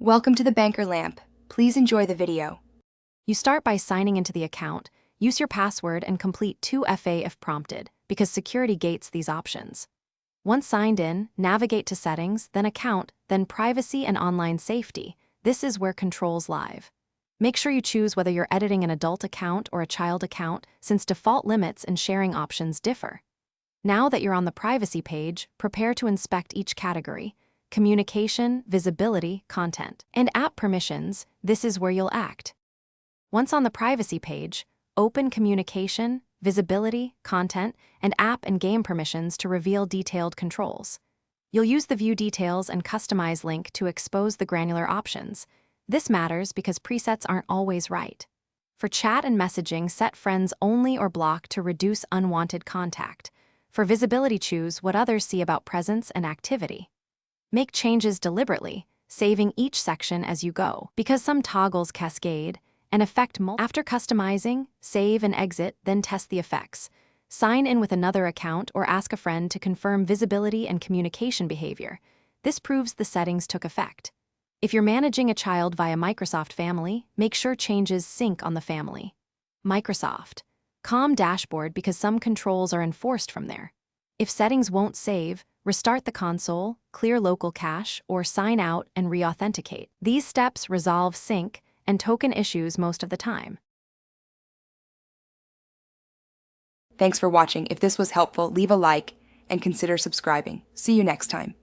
Welcome to the Banker Lamp. Please enjoy the video. You start by signing into the account, use your password, and complete 2FA if prompted, because security gates these options. Once signed in, navigate to Settings, then Account, then Privacy and Online Safety. This is where controls live. Make sure you choose whether you're editing an adult account or a child account, since default limits and sharing options differ. Now that you're on the Privacy page, prepare to inspect each category: communication, visibility, content, and app permissions. This is where you'll act. Once on the Privacy page, open Communication, Visibility, Content, and App and Game permissions to reveal detailed controls. You'll use the View Details and Customize link to expose the granular options. This matters because presets aren't always right. For chat and messaging, set friends only or block to reduce unwanted contact. For visibility, choose what others see about presence and activity. Make changes deliberately, saving each section as you go, because some toggles cascade and affect multiple. After customizing, save and exit, then test the effects. Sign in with another account or ask a friend to confirm visibility and communication behavior. This proves the settings took effect. If you're managing a child via Microsoft Family, make sure changes sync on the family. Microsoft. Calm dashboard because some controls are enforced from there. If settings won't save, restart the console, clear local cache, or sign out and re-authenticate. These steps resolve sync and token issues most of the time. Thanks for watching. If this was helpful, leave a like and consider subscribing. See you next time.